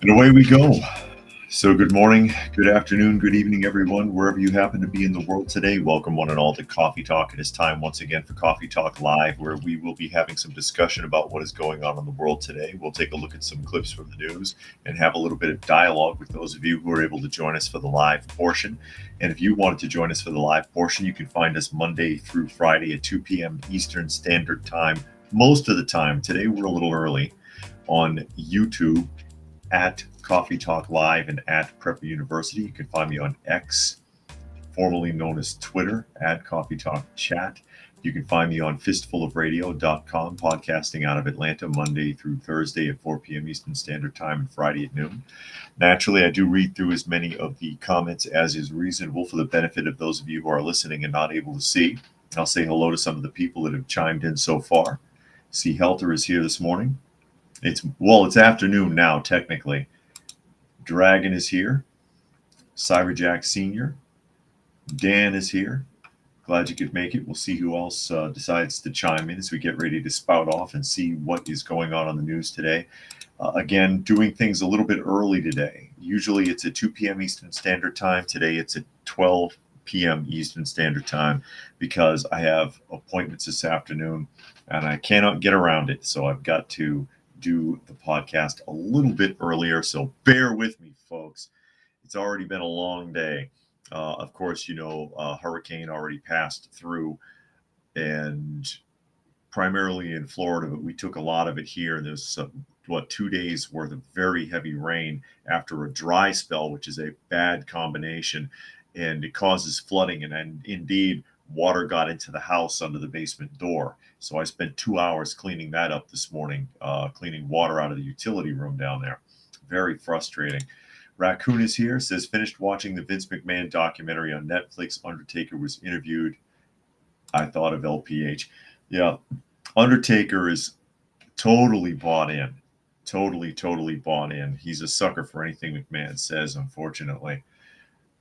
And away we go. So, good morning, good afternoon, good evening, everyone, wherever you happen to be in the world today. Welcome, one and all, to Coffee Talk. It is time once again for Coffee Talk Live, where we will be having some discussion about what is going on in the world today. We'll take a look at some clips from the news and have a little bit of dialogue with those of you who are able to join us for the live portion. And if you wanted to join us for the live portion, you can find us Monday through Friday at 2 p.m. Eastern Standard Time. Most of the time. Today, we're a little early on YouTube at Coffee Talk Live and at Prepper University. You can find me on X, formerly known as Twitter, at Coffee Talk Chat. You can find me on fistfulofradio.com, podcasting out of Atlanta Monday through Thursday at 4 p.m. Eastern Standard Time and Friday at noon. Naturally, I do read through as many of the comments as is reasonable for the benefit of those of you who are listening and not able to see. I'll say hello to some of the people that have chimed in so far. C. Helter is here this morning. It's afternoon now, technically. Dragon is here. Cyberjack Sr. Dan is here. Glad you could make it. We'll see who else decides to chime in as we get ready to spout off and see what is going on the news today. Again, doing things a little bit early today. Usually it's at 2 p.m. Eastern Standard Time. Today it's at 12 p.m. Eastern Standard Time because I have appointments this afternoon and I cannot get around it. So I've got to do the podcast a little bit earlier, so bear with me, folks. It's already been a long day. Of course, hurricane already passed through, and primarily in Florida, but we took a lot of it here. And there's 2 days worth of very heavy rain after a dry spell, which is a bad combination, and it causes flooding. And indeed, water got into the house under the basement door. So I spent 2 hours cleaning that up this morning, cleaning water out of the utility room down there. Very frustrating. Raccoon is here, says, finished watching the Vince McMahon documentary on Netflix. Undertaker was interviewed. I thought of LPH. Yeah, Undertaker is totally bought in. Totally bought in. He's a sucker for anything McMahon says, unfortunately.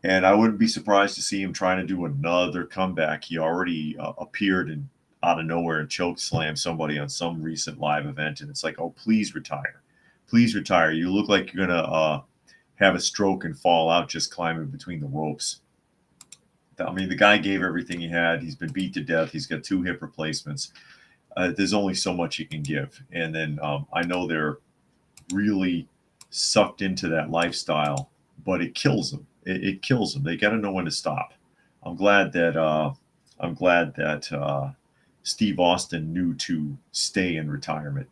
And I wouldn't be surprised to see him trying to do another comeback. He already appeared out of nowhere and choke slammed somebody on some recent live event. And it's like, oh, please retire. Please retire. You look like you're going to have a stroke and fall out just climbing between the ropes. I mean, the guy gave everything he had. He's been beat to death. He's got 2 hip replacements. There's only so much you can give. And then I know they're really sucked into that lifestyle, but it kills them. It kills them. They got to know when to stop. I'm glad that Steve Austin knew to stay in retirement.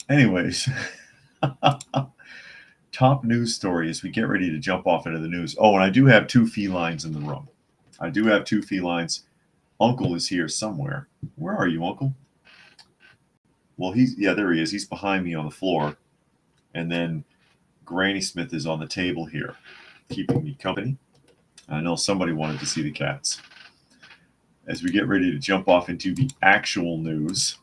Anyways, top news story as we get ready to jump off into the news. Oh, and I do have 2 felines in the room. I do have 2 felines. Uncle is here somewhere. Where are you, Uncle? Well, there he is. He's behind me on the floor. And then Granny Smith is on the table here, keeping me company. I know somebody wanted to see the cats. As we get ready to jump off into the actual news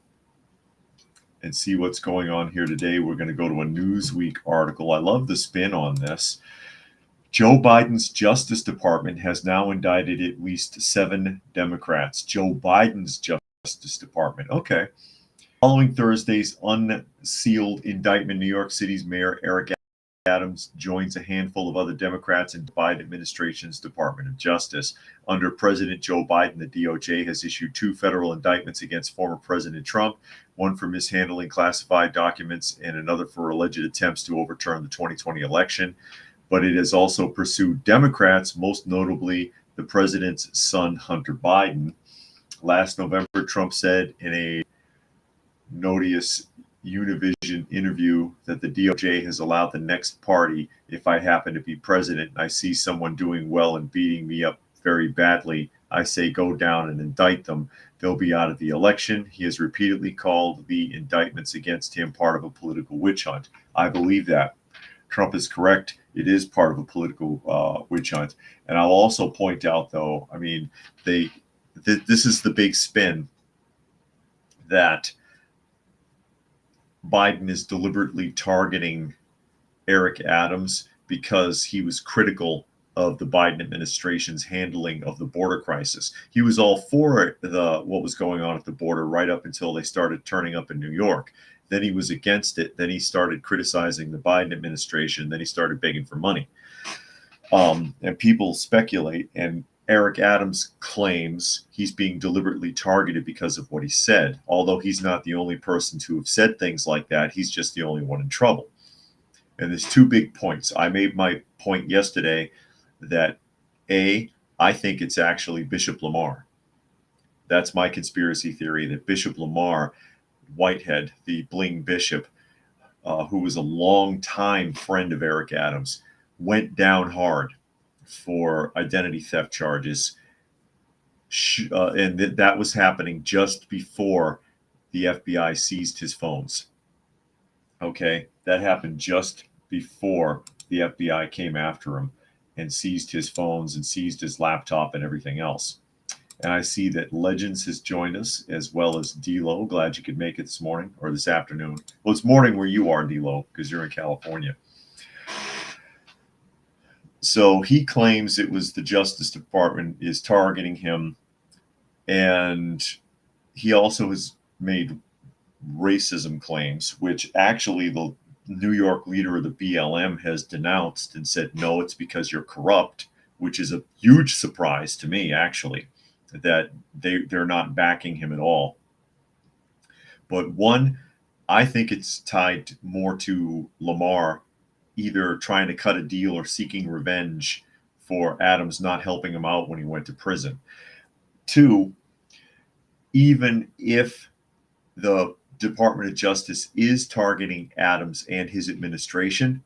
and see what's going on here today, we're going to go to a Newsweek article. I love the spin on this. Joe Biden's Justice Department has now indicted at least 7 Democrats. Joe Biden's Justice Department. Okay. Following Thursday's unsealed indictment, New York City's Mayor Eric Adams joins a handful of other Democrats in the Biden administration's Department of Justice. Under President Joe Biden, the DOJ has issued 2 federal indictments against former President Trump, one for mishandling classified documents and another for alleged attempts to overturn the 2020 election. But it has also pursued Democrats, most notably the president's son, Hunter Biden. Last November, Trump said in a Notius Univision interview that the DOJ has allowed the next party, if I happen to be president and I see someone doing well and beating me up very badly, I say go down and indict them. They'll be out of the election. He has repeatedly called the indictments against him part of a political witch hunt. I believe that. Trump is correct. It is part of a political witch hunt. And I'll also point out, though, I mean, this is the big spin that Biden is deliberately targeting Eric Adams because he was critical of the Biden administration's handling of the border crisis. He was all for what was going on at the border right up until they started turning up in New York. Then he was against it. Then he started criticizing the Biden administration. Then he started begging for money. And people speculate, and Eric Adams claims he's being deliberately targeted because of what he said. Although he's not the only person to have said things like that, he's just the only one in trouble. And there's two big points. I made my point yesterday that I think it's actually Bishop Lamar. That's my conspiracy theory, that Bishop Lamar Whitehead, the bling bishop, who was a longtime friend of Eric Adams, went down hard for identity theft charges. And that was happening just before the FBI seized his phones. Okay, that happened just before the FBI came after him and seized his phones and seized his laptop and everything else. And I see that Legends has joined us, as well as D-Lo. Glad you could make it this morning or this afternoon. Well, it's morning where you are, D-Lo, because you're in California. So he claims it was the Justice Department is targeting him. And he also has made racism claims, which actually the New York leader of the BLM has denounced and said, no, it's because you're corrupt, which is a huge surprise to me, actually, that they're not backing him at all. But one, I think it's tied more to Lamar either trying to cut a deal or seeking revenge for Adams not helping him out when he went to prison. Two, even if the Department of Justice is targeting Adams and his administration,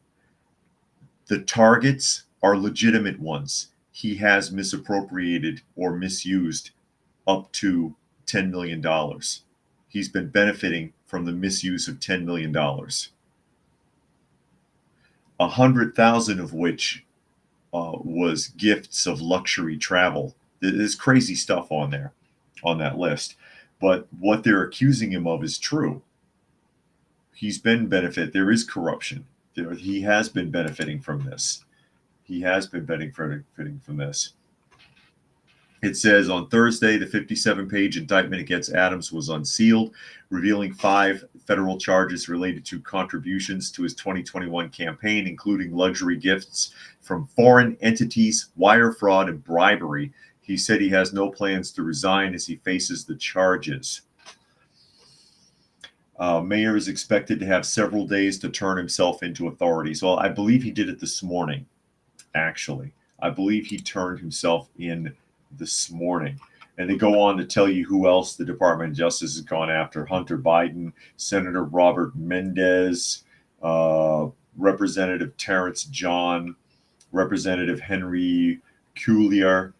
the targets are legitimate ones. He has misappropriated or misused up to $10 million. He's been benefiting from the misuse of $10 million. 100,000 of which was gifts of luxury travel. There's crazy stuff on there, on that list. But what they're accusing him of is true. He's been there is corruption. He has been benefiting from this. He has been benefiting from this. It says on Thursday, the 57-page indictment against Adams was unsealed, revealing 5 federal charges related to contributions to his 2021 campaign, including luxury gifts from foreign entities, wire fraud, and bribery. He said he has no plans to resign as he faces the charges. Mayor is expected to have several days to turn himself into authorities. Well, I believe he did it this morning, actually. I believe he turned himself in this morning. And they go on to tell you who else the Department of Justice has gone after: Hunter Biden, Senator Robert Mendez, Representative Terrence John, Representative Henry Cuellar,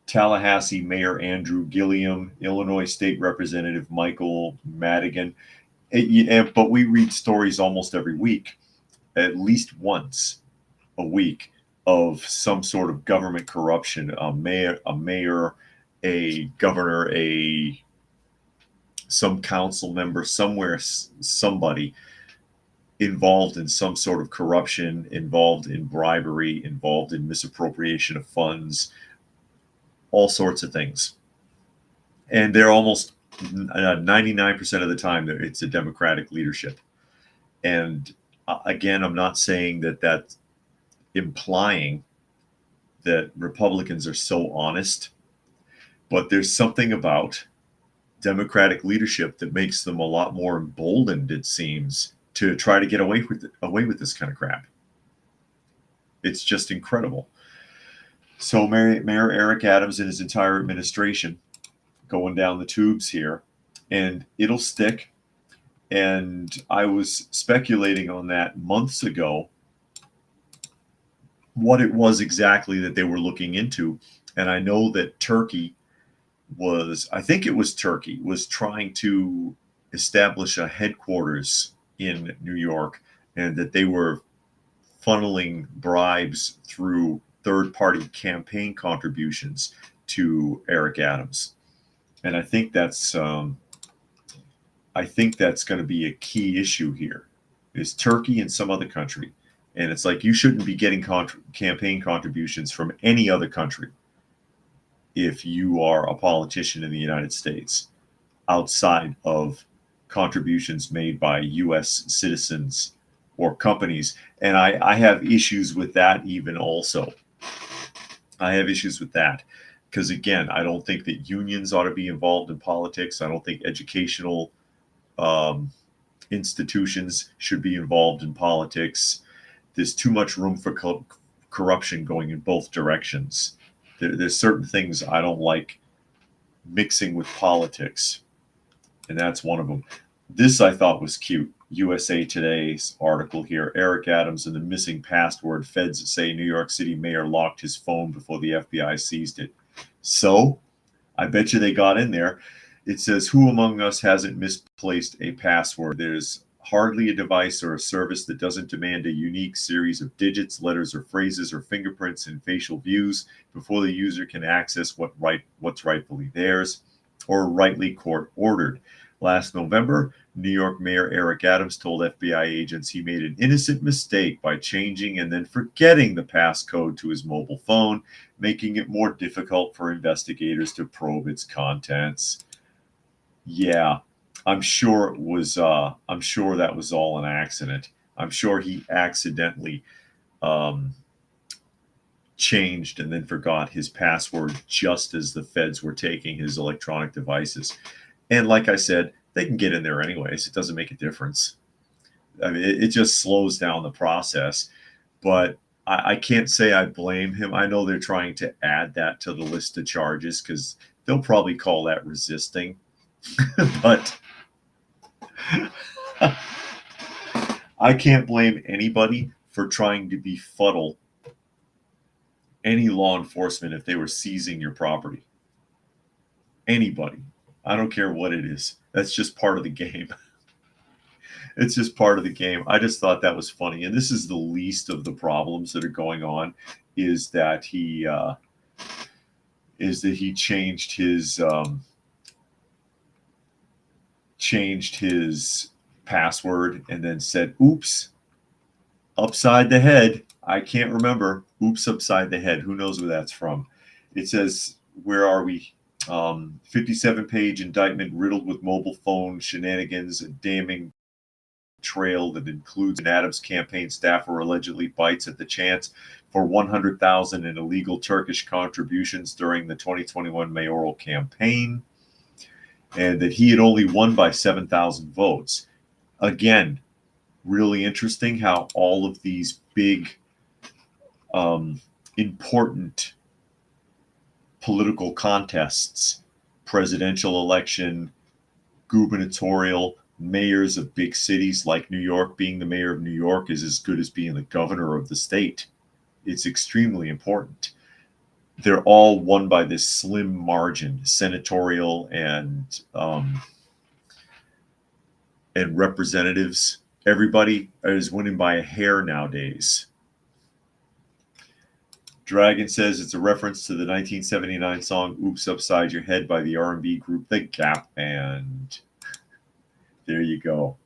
Tallahassee Mayor Andrew Gilliam, Illinois State Representative Michael Madigan. But we read stories almost every week, at least once a week, of some sort of government corruption, a mayor, a governor, some council member somewhere, somebody involved in some sort of corruption, involved in bribery, involved in misappropriation of funds, all sorts of things. And they're almost 99% of the time it's a Democratic leadership. And again, I'm not saying that that's implying that Republicans are so honest, but there's something about Democratic leadership that makes them a lot more emboldened, it seems, to try to get away with this kind of crap. It's just incredible. So Mayor Eric Adams and his entire administration going down the tubes here, and it'll stick. And I was speculating on that months ago, what it was exactly that they were looking into. And I know that Turkey was trying to establish a headquarters in New York, and that they were funneling bribes through third-party campaign contributions to Eric Adams. And I think that's going to be a key issue here, is Turkey and some other country. And it's like, you shouldn't be getting campaign contributions from any other country if you are a politician in the United States outside of contributions made by U.S. citizens or companies. And I have issues with that even also. I have issues with that because, again, I don't think that unions ought to be involved in politics. I don't think educational um, institutions should be involved in politics. There's too much room for corruption going in both directions. There's certain things I don't like mixing with politics, and that's one of them. This I thought was cute. USA Today's article here. Eric Adams and the missing password. Feds say New York City mayor locked his phone before the FBI seized it. So, I bet you they got in there. It says, who among us hasn't misplaced a password? There's hardly a device or a service that doesn't demand a unique series of digits, letters, or phrases, or fingerprints and facial views before the user can access what's rightfully theirs or rightly court ordered. Last November, New York Mayor Eric Adams told FBI agents he made an innocent mistake by changing and then forgetting the passcode to his mobile phone, making it more difficult for investigators to probe its contents. Yeah, I'm sure that was all an accident. I'm sure he accidentally changed and then forgot his password just as the feds were taking his electronic devices. And like I said, they can get in there anyways. It doesn't make a difference. I mean, it just slows down the process. But I can't say I blame him. I know they're trying to add that to the list of charges because they'll probably call that resisting. But I can't blame anybody for trying to befuddle any law enforcement if they were seizing your property. Anybody. I don't care what it is. That's just part of the game. It's just part of the game. I just thought that was funny. And this is the least of the problems that are going on, is that he changed his password and then said, oops, upside the head. I can't remember. Oops, upside the head. Who knows where that's from? It says, where are we? 57-page indictment riddled with mobile phone shenanigans, a damning trail that includes an Adams campaign staffer allegedly bites at the chance for $100,000 in illegal Turkish contributions during the 2021 mayoral campaign, and that he had only won by 7,000 votes. Again, really interesting how all of these big, important political contests, presidential election, gubernatorial, mayors of big cities like New York, being the mayor of New York is as good as being the governor of the state. It's extremely important. They're all won by this slim margin. Senatorial and representatives, everybody is winning by a hair nowadays. Dragon says it's a reference to the 1979 song Oops Upside Your Head by the R&B group The Gap Band. There you go.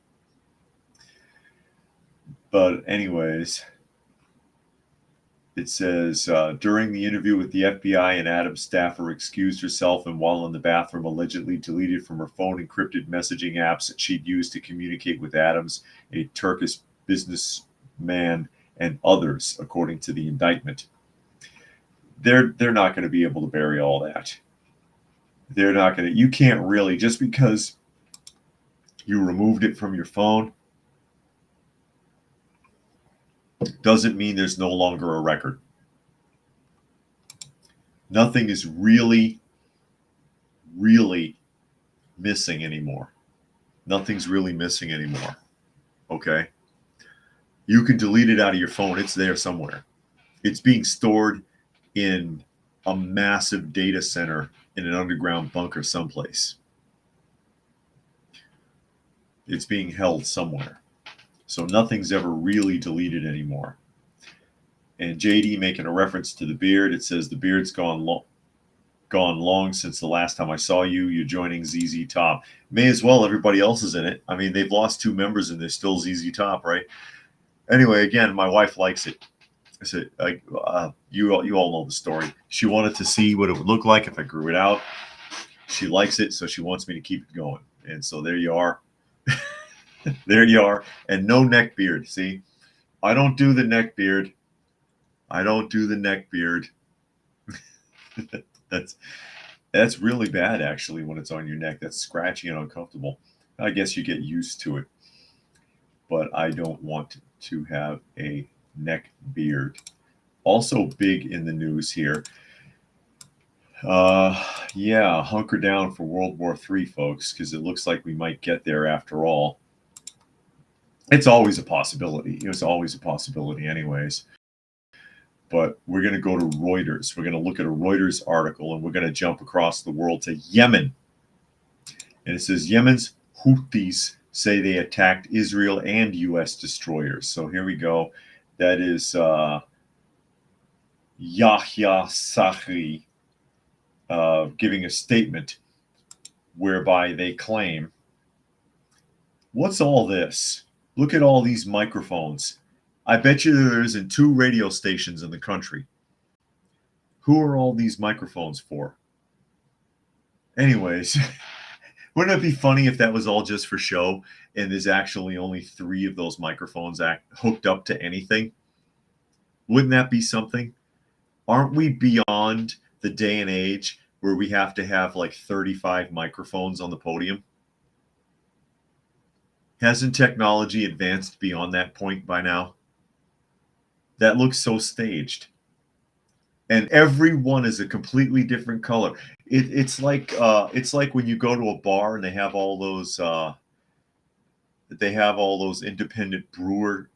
But anyways, it says, during the interview with the FBI, an Adams staffer excused herself and while in the bathroom allegedly deleted from her phone encrypted messaging apps that she'd used to communicate with Adams, a Turkish businessman, and others, according to the indictment. They're not going to be able to bury all that. They're not going to. You can't really, just because you removed it from your phone doesn't mean there's no longer a record. Nothing is really missing anymore. Nothing's really missing anymore. Okay? You can delete it out of your phone. It's there somewhere. It's being stored in a massive data center in an underground bunker someplace. It's being held somewhere. So nothing's ever really deleted anymore. And JD making a reference to the beard, it says the beard's gone long since the last time I saw you. You're joining ZZ Top. May as well. Everybody else is in it. I mean, they've lost 2 members and they're still ZZ Top, right? Anyway, again, my wife likes it. I said, you all know the story. She wanted to see what it would look like if I grew it out. She likes it, so she wants me to keep it going. And so there you are. There you are. And no neck beard. See, I don't do the neck beard. I don't do the neck beard. That's really bad, actually, when it's on your neck. That's scratchy and uncomfortable. I guess you get used to it. But I don't want to have a neck beard. Also big in the news here. Yeah, hunker down for World War III, folks, because it looks like we might get there after all. It's always a possibility. It's always a possibility anyways. But we're going to go to Reuters. We're going to look at a Reuters article, and we're going to jump across the world to Yemen. And it says Yemen's Houthis say they attacked Israel and U.S. destroyers. So here we go. That is Yahya Sahri giving a statement whereby they claim, what's all this? Look at all these microphones. I bet you there isn't 2 radio stations in the country. Who are all these microphones for? Anyways, wouldn't it be funny if that was all just for show and there's actually only 3 of those microphones hooked up to anything? Wouldn't that be something? Aren't we beyond the day and age where we have to have like 35 microphones on the podium? Hasn't technology advanced beyond that point by now? That looks so staged. And every one is a completely different color. It's like when you go to a bar and they have all those independent brewer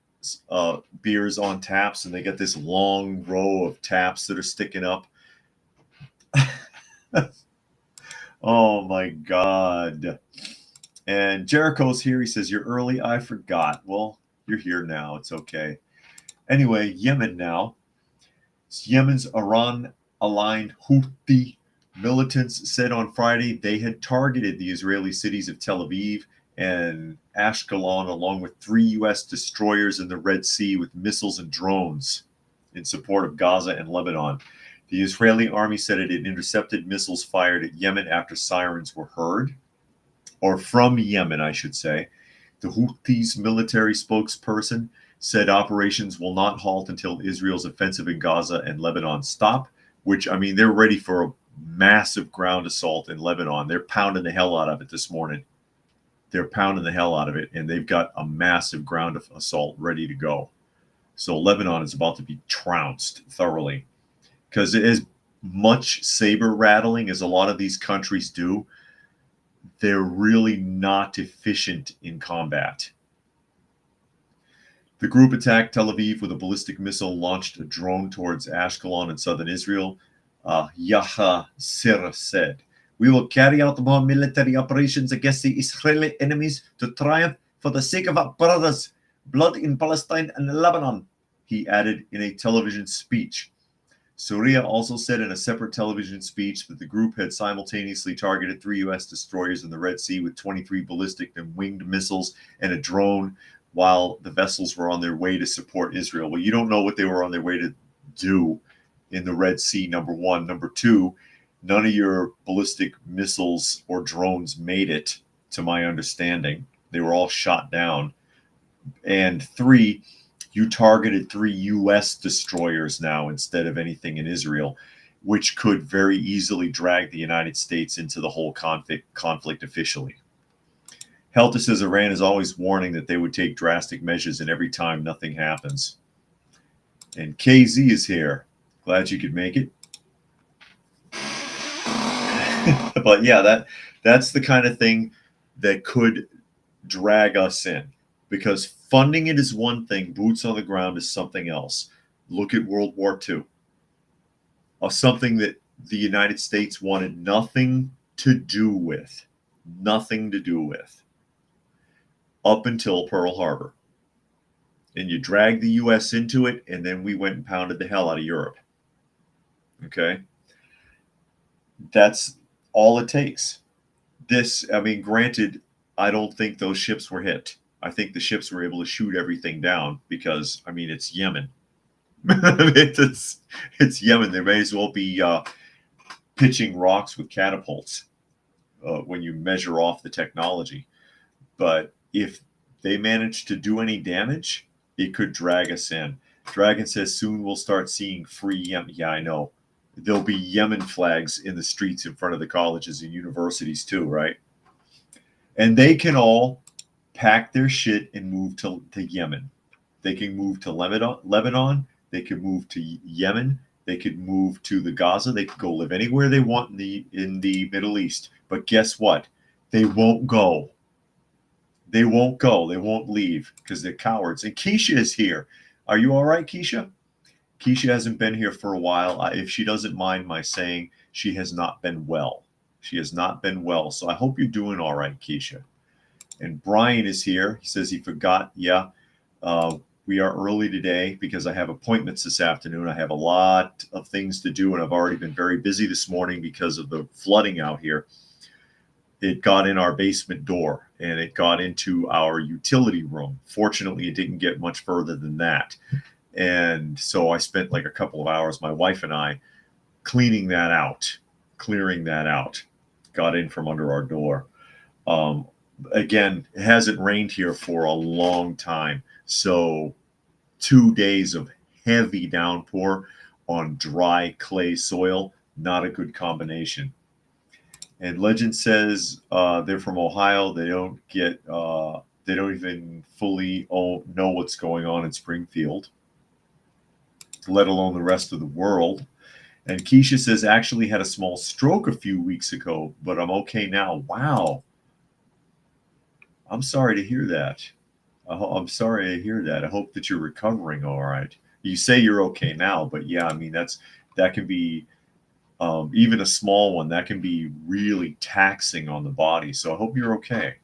beers on taps, and they get this long row of taps that are sticking up. Oh my God. And Jericho's here. He says, you're early. I forgot. Well, you're here now. It's okay. Anyway, Yemen now. Yemen's Iran-aligned Houthi militants said on Friday they had targeted the Israeli cities of Tel Aviv and Ashkelon, along with 3 U.S. destroyers in the Red Sea with missiles and drones in support of Gaza and Lebanon. The Israeli army said it had intercepted missiles fired at Yemen after sirens were heard, or from Yemen, I should say. The Houthis' military spokesperson said operations will not halt until Israel's offensive in Gaza and Lebanon stop, which, I mean, they're ready for a massive ground assault in Lebanon. They're pounding the hell out of it this morning. They're pounding the hell out of it, and they've got a massive ground assault ready to go. So Lebanon is about to be trounced thoroughly, because as much saber rattling as a lot of these countries do, they're really not efficient in combat. The group attacked Tel Aviv with a ballistic missile, launched a drone towards Ashkelon in southern Israel. Yahya Sir said, we will carry out more military operations against the Israeli enemies to triumph for the sake of our brothers. Blood in Palestine and Lebanon, he added in a television speech. Surya also said in a separate television speech that the group had simultaneously targeted 3 U.S. destroyers in the Red Sea with 23 ballistic and winged missiles and a drone while the vessels were on their way to support Israel. Well, you don't know what they were on their way to do in the Red Sea, number one. Number two, none of your ballistic missiles or drones made it, to my understanding. They were all shot down. And 3, you targeted 3 U.S. destroyers now instead of anything in Israel, which could very easily drag the United States into the whole conflict officially. Helter says Iran is always warning that they would take drastic measures, and every time nothing happens. And KZ is here. Glad you could make it. But yeah, that's the kind of thing that could drag us in, because funding it is one thing, boots on the ground is something else. Look at World War II, something that the United States wanted nothing to do with, up until Pearl Harbor. And you drag the U.S. into it, and then we went and pounded the hell out of Europe. Okay? That's all it takes. Granted, I don't think those ships were hit. I think the ships were able to shoot everything down because, it's Yemen. It's Yemen. They may as well be pitching rocks with catapults when you measure off the technology. But if they manage to do any damage, it could drag us in. Dragon says soon we'll start seeing free Yemen. Yeah, I know. There'll be Yemen flags in the streets in front of the colleges and universities too, right? And they can all pack their shit and move to Yemen. They can move to Lebanon. They can move to Yemen. They could move to the Gaza. They could go live anywhere they want in the Middle East. But guess what? They won't go. They won't go. They won't leave because they're cowards. And Keisha is here. Are you all right, Keisha? Keisha hasn't been here for a while. If she doesn't mind my saying, she has not been well. She has not been well. So I hope you're doing all right, Keisha. And Brian is here. He says he forgot. Yeah, we are early today because I have appointments this afternoon. I have a lot of things to do, and I've already been very busy this morning because of the flooding out here. It got in our basement door, and it got into our utility room. Fortunately, it didn't get much further than that. And so I spent like a couple of hours, my wife and I, clearing that out. Got in from under our door. Again, it hasn't rained here for a long time. So 2 days of heavy downpour on dry clay soil, not a good combination. And Legend says they're from Ohio. They don't even fully know what's going on in Springfield, let alone the rest of the world. And Keisha says, actually had a small stroke a few weeks ago, but I'm okay now. Wow. I'm sorry to hear that. I'm sorry to hear that. I hope that you're recovering all right. You say you're okay now, but yeah, I mean, that can be, even a small one, that can be really taxing on the body. So I hope you're okay.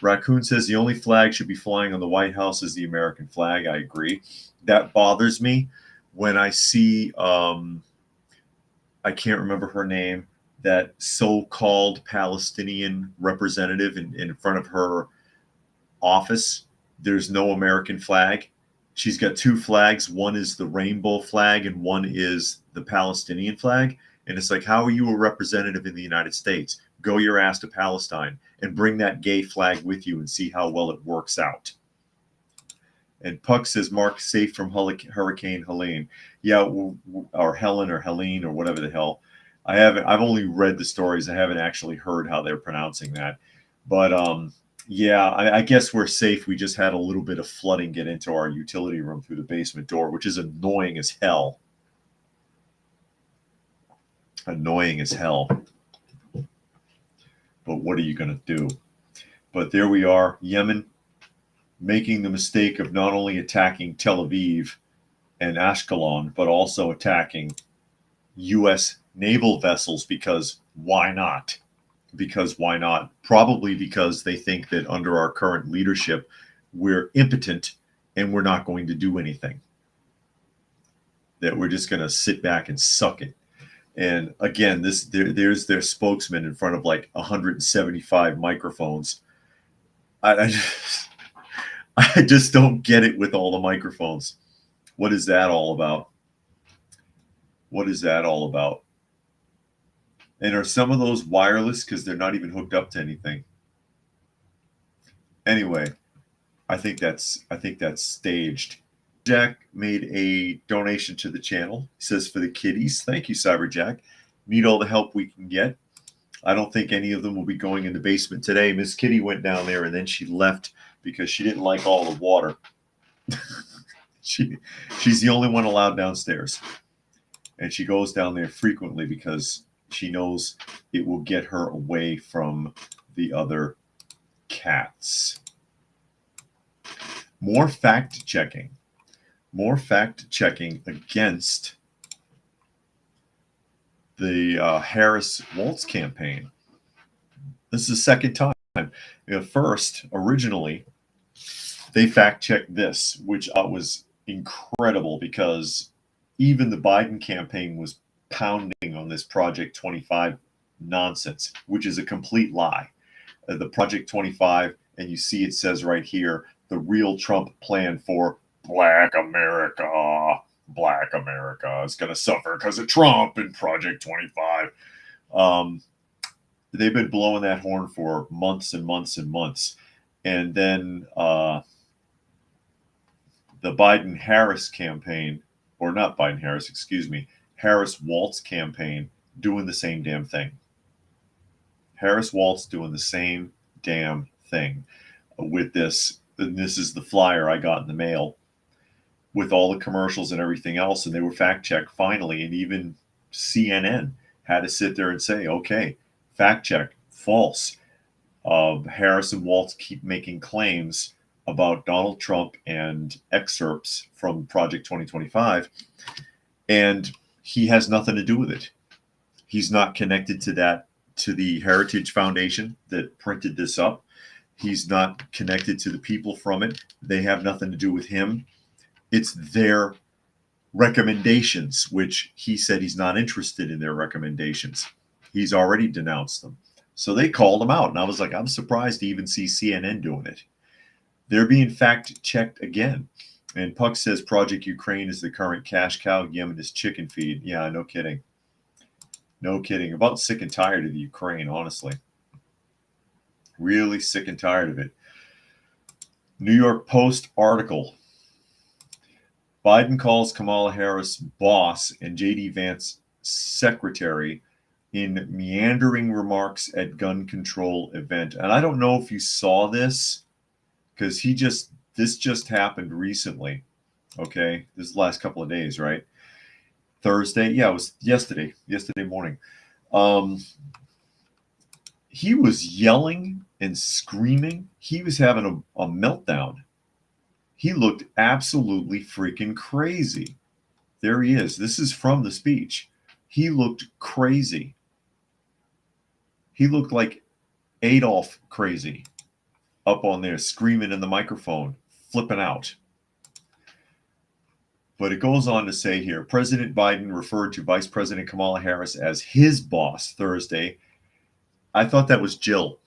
Raccoon says the only flag should be flying on the White House is the American flag. I agree. That bothers me when I see, I can't remember her name, that so-called Palestinian representative in front of her office. There's no American flag. She's got two flags. One is the rainbow flag and one is the Palestinian flag. And it's like, how are you a representative in the United States? Go your ass to Palestine and bring that gay flag with you and see how well it works out. And Puck says, Mark, safe from Hurricane Helene. Yeah, or Helen or Helene or whatever the hell. I've only read the stories. I haven't actually heard how they're pronouncing that. But yeah, I guess we're safe. We just had a little bit of flooding get into our utility room through the basement door, which is annoying as hell. Annoying as hell. But what are you going to do? But there we are, Yemen, making the mistake of not only attacking Tel Aviv and Ashkelon, but also attacking U.S. naval vessels because why not? Because why not? Probably because they think that under our current leadership, we're impotent and we're not going to do anything. That we're just going to sit back and suck it. And again, there's their spokesman in front of like 175 microphones. I just don't get it with all the microphones. What is that all about? What is that all about? And are some of those wireless because they're not even hooked up to anything? Anyway, I think that's staged. Jack made a donation to the channel. He says for the kiddies. Thank you, Cyberjack. Need all the help we can get. I don't think any of them will be going in the basement today. Miss Kitty went down there and then she left because she didn't like all the water. She's the only one allowed downstairs. And she goes down there frequently because she knows it will get her away from the other cats. More fact checking against the Harris Waltz campaign. This is the second time. First, originally, they fact checked this, which was incredible because even the Biden campaign was pounding on this Project 25 nonsense, which is a complete lie. The Project 25, and you see it says right here, the real Trump plan for Black America. Black America is going to suffer because of Trump and Project 25. They've been blowing that horn for months and months and months. And then the Biden-Harris campaign, or not Biden-Harris, excuse me, Harris-Walz campaign doing the same damn thing. Harris-Walz doing the same damn thing with this. And this is the flyer I got in the mail with all the commercials and everything else. And they were fact-checked finally. And even CNN had to sit there and say, okay, fact-check, false. Harris and Walz keep making claims about Donald Trump and excerpts from Project 2025, and he has nothing to do with it. He's not connected to the Heritage Foundation that printed this up. He's not connected to the people from it. They have nothing to do with him. It's their recommendations, which he said he's not interested in their recommendations. He's already denounced them. So they called him out, and I was like, I'm surprised to even see CNN doing it. They're being fact-checked again. And Puck says Project Ukraine is the current cash cow. Yemen is chicken feed. Yeah, no kidding. No kidding. About sick and tired of the Ukraine, honestly. Really sick and tired of it. New York Post article. Biden calls Kamala Harris boss and J.D. Vance secretary in meandering remarks at gun control event. And I don't know if you saw this, because this just happened recently. Okay, this is the last couple of days, right? Thursday, yeah, it was yesterday morning. He was yelling and screaming. He was having a meltdown. He looked absolutely freaking crazy. There he is. This is from the speech. He looked crazy. He looked like Adolf crazy up on there, screaming in the microphone, flipping out. But it goes on to say here, President Biden referred to Vice President Kamala Harris as his boss Thursday. I thought that was Jill,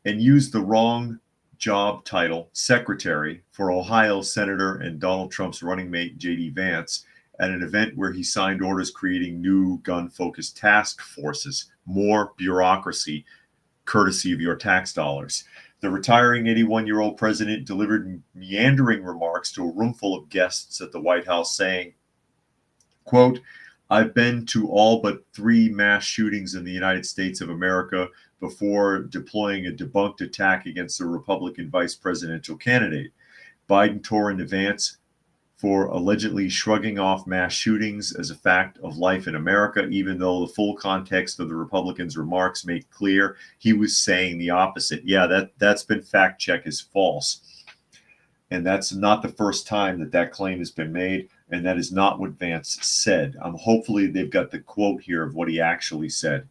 and used the wrong job title, secretary, for Ohio Senator and Donald Trump's running mate, J.D. Vance, at an event where he signed orders creating new gun-focused task forces, more bureaucracy, courtesy of your tax dollars. The retiring 81-year-old president delivered meandering remarks to a room full of guests at the White House, saying, quote, I've been to all but 3 mass shootings in the United States of America before deploying a debunked attack against the Republican vice presidential candidate. Biden tore into Vance for allegedly shrugging off mass shootings as a fact of life in America, even though the full context of the Republicans' remarks made clear he was saying the opposite. Yeah, that's been fact-checked as false. And that's not the first time that claim has been made, and that is not what Vance said. Hopefully they've got the quote here of what he actually said.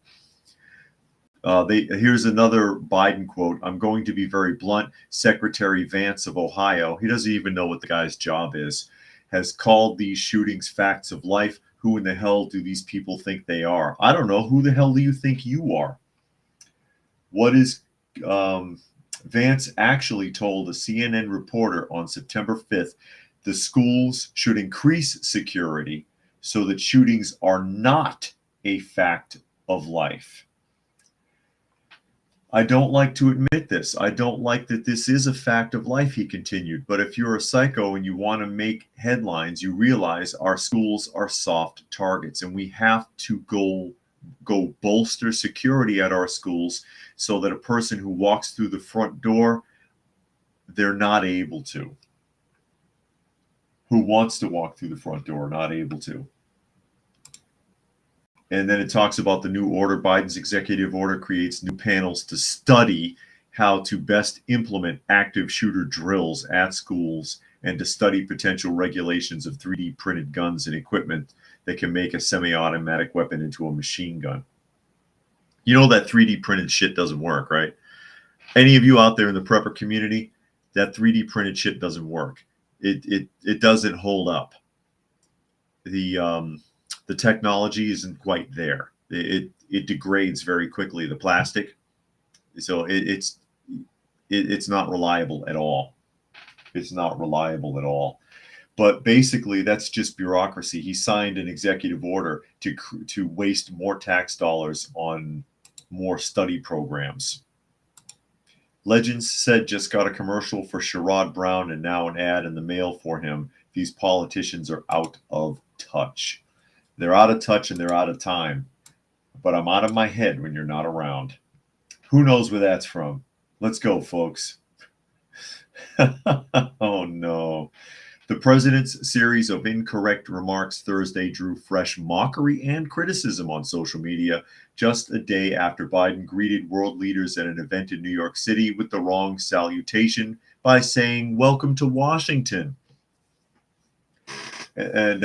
Here's another Biden quote. I'm going to be very blunt. Secretary Vance of Ohio, he doesn't even know what the guy's job is, has called these shootings facts of life. Who in the hell do these people think they are? I don't know. Who the hell do you think you are? What is Vance actually told a CNN reporter on September 5th, the schools should increase security so that shootings are not a fact of life. I don't like to admit this. I don't like that this is a fact of life, he continued. But if you're a psycho and you want to make headlines, you realize our schools are soft targets, and we have to go bolster security at our schools so that a person who walks through the front door, they're not able to. Who wants to walk through the front door, not able to. And then it talks about the new order. Biden's executive order creates new panels to study how to best implement active shooter drills at schools and to study potential regulations of 3D printed guns and equipment that can make a semi-automatic weapon into a machine gun. You know that 3D printed shit doesn't work, right? Any of you out there in the prepper community, that 3D printed shit doesn't work. It doesn't hold up. The technology isn't quite there. It degrades very quickly, the plastic. So it's not reliable at all. It's not reliable at all. But basically, that's just bureaucracy. He signed an executive order to waste more tax dollars on more study programs. Legends said just got a commercial for Sherrod Brown and now an ad in the mail for him. These politicians are out of touch. They're out of touch and they're out of time. But I'm out of my head when you're not around. Who knows where that's from? Let's go, folks. Oh, no. The president's series of incorrect remarks Thursday drew fresh mockery and criticism on social media just a day after Biden greeted world leaders at an event in New York City with the wrong salutation by saying, "Welcome to Washington." And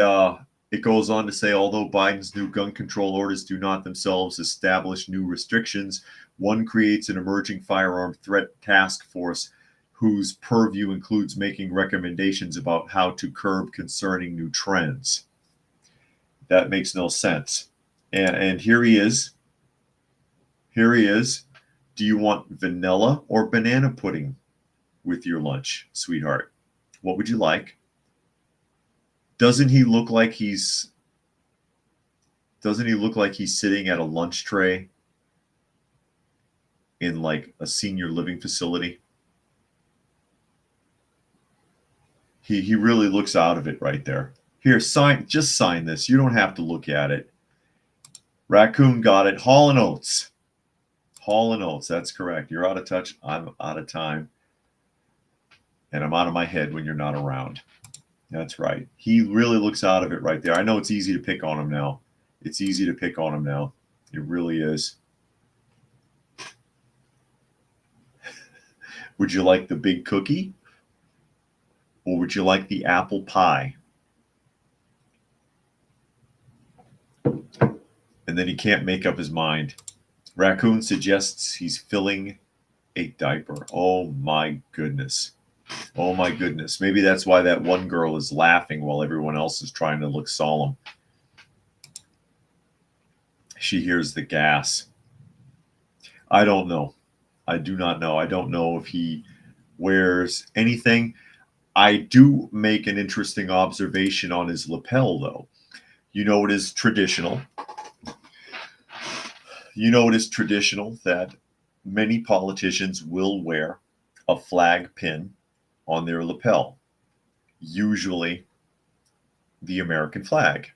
it goes on to say, although Biden's new gun control orders do not themselves establish new restrictions, one creates an emerging firearm threat task force whose purview includes making recommendations about how to curb concerning new trends. That makes no sense. And here he is. Here he is. Do you want vanilla or banana pudding with your lunch, sweetheart? What would you like? Doesn't he look like he's sitting at a lunch tray in like a senior living facility? He really looks out of it right there. Here, just sign this. You don't have to look at it. Raccoon got it. Hall and Oates. Hall and Oates, that's correct. You're out of touch. I'm out of time. And I'm out of my head when you're not around. That's right. He really looks out of it right there. I know it's easy to pick on him now. It's easy to pick on him now. It really is. Would you like the big cookie? Or would you like the apple pie? And then he can't make up his mind. Raccoon suggests he's filling a diaper. Oh my goodness. Oh my goodness. Maybe that's why that one girl is laughing while everyone else is trying to look solemn. She hears the gas. I don't know. I do not know. I don't know if he wears anything. I do make an interesting observation on his lapel, though. You know, it is traditional. You know, it is traditional that many politicians will wear a flag pin on their lapel, usually the American flag.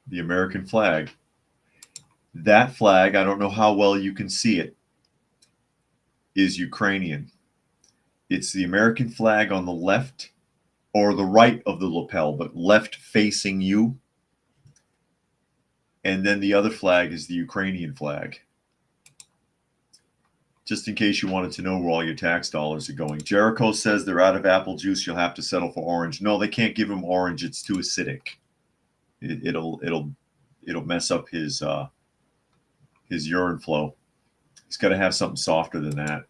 The American flag. That flag, I don't know how well you can see it, is Ukrainian. It's the American flag on the left or the right of the lapel, but left facing you. And then the other flag is the Ukrainian flag. Just in case you wanted to know where all your tax dollars are going. Jericho says they're out of apple juice. You'll have to settle for orange. No, they can't give him orange. It's too acidic. It'll mess up his urine flow. He's got to have something softer than that.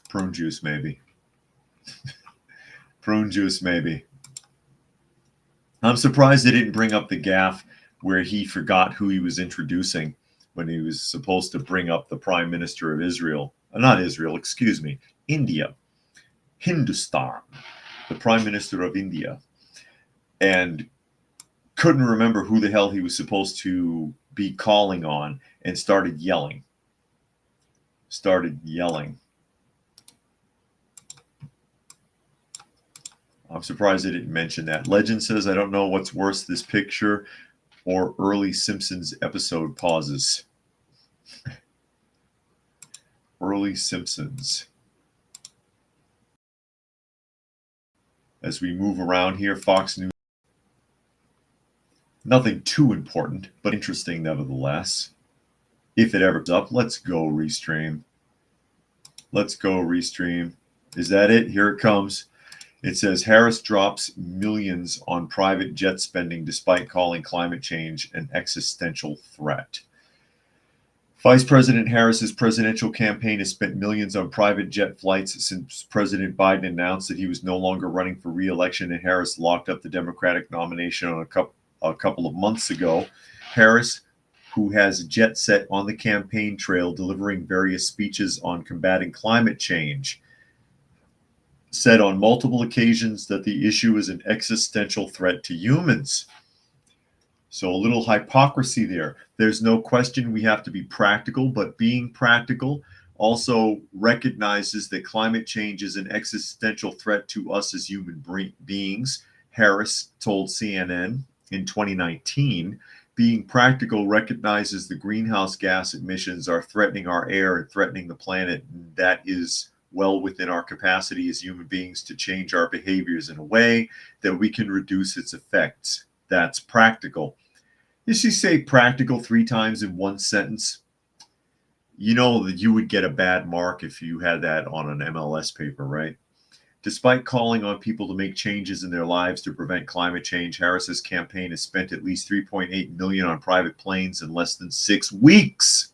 Prune juice, maybe. Prune juice, maybe. I'm surprised they didn't bring up the gaffe where he forgot who he was introducing when he was supposed to bring up the Prime Minister of Israel. Not Israel, excuse me. India. Hindustan. The Prime Minister of India. And couldn't remember who the hell he was supposed to be calling on and started yelling. I'm surprised they didn't mention that. Legend says, I don't know what's worse, this picture or early Simpsons episode pauses. Early Simpsons. As we move around here, Fox News. Nothing too important, but interesting nevertheless. If it ever comes up, let's go Restream. Let's go Restream. Is that it? Here it comes. It says Harris drops millions on private jet spending despite calling climate change an existential threat. Vice President Harris's presidential campaign has spent millions on private jet flights since President Biden announced that he was no longer running for re-election, and Harris locked up the Democratic nomination on a couple of months ago. Harris, who has jet set on the campaign trail delivering various speeches on combating climate change, said on multiple occasions that the issue is an existential threat to humans. So a little hypocrisy there. There's no question we have to be practical, but being practical, also recognizes that climate change is an existential threat to us as human beings, Harris told CNN in 2019. Being practical recognizes the greenhouse gas emissions are threatening our air and threatening the planet. And that is well within our capacity as human beings to change our behaviors in a way that we can reduce its effects. That's practical. Did she say practical 3 times in one sentence? You know that you would get a bad mark if you had that on an MLS paper, right? Despite calling on people to make changes in their lives to prevent climate change, Harris's campaign has spent at least $3.8 million on private planes in less than 6 weeks.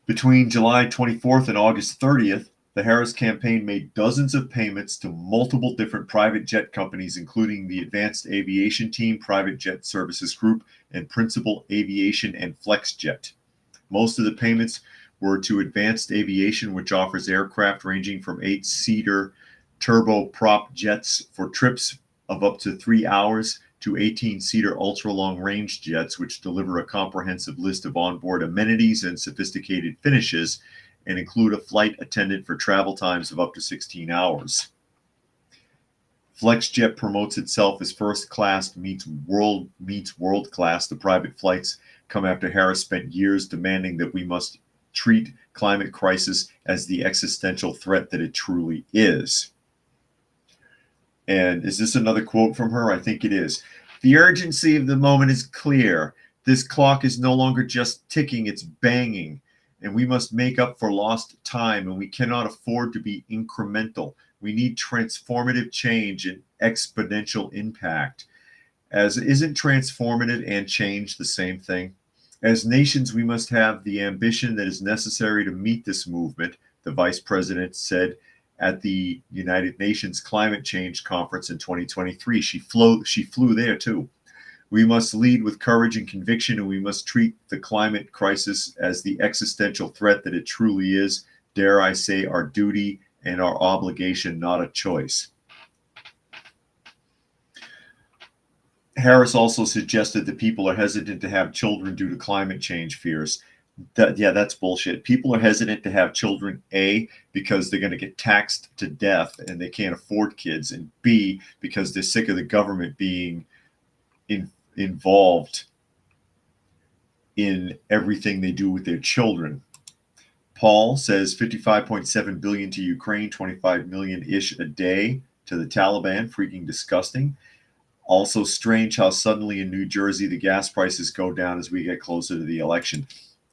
Between July 24th and August 30th, the Harris campaign made dozens of payments to multiple different private jet companies, including the Advanced Aviation Team, Private Jet Services Group, and Principal Aviation and FlexJet. Most of the payments were to Advanced Aviation, which offers aircraft ranging from 8-seater turboprop jets for trips of up to 3 hours to 18-seater ultra-long-range jets, which deliver a comprehensive list of onboard amenities and sophisticated finishes and include a flight attendant for travel times of up to 16 hours. FlexJet promotes itself as first class meets world class. The private flights come after Harris spent years demanding that we must treat climate crisis as the existential threat that it truly is. And is this another quote from her? I think it is. The urgency of the moment is clear. This clock is no longer just ticking, it's banging. And we must make up for lost time, and we cannot afford to be incremental. We need transformative change and exponential impact. As isn't transformative and change the same thing? As nations, we must have the ambition that is necessary to meet this movement, the vice president said at the United Nations Climate Change Conference in 2023. She flew there too. We must lead with courage and conviction, and we must treat the climate crisis as the existential threat that it truly is. Dare I say, our duty and our obligation, not a choice. Harris also suggested that people are hesitant to have children due to climate change fears. That's bullshit. People are hesitant to have children, A, because they're going to get taxed to death and they can't afford kids, and B, because they're sick of the government being involved in everything they do with their children. Paul says 55.7 billion to Ukraine, 25 million-ish a day to the Taliban. Freaking disgusting. Also strange how suddenly in New Jersey the gas prices go down as we get closer to the election.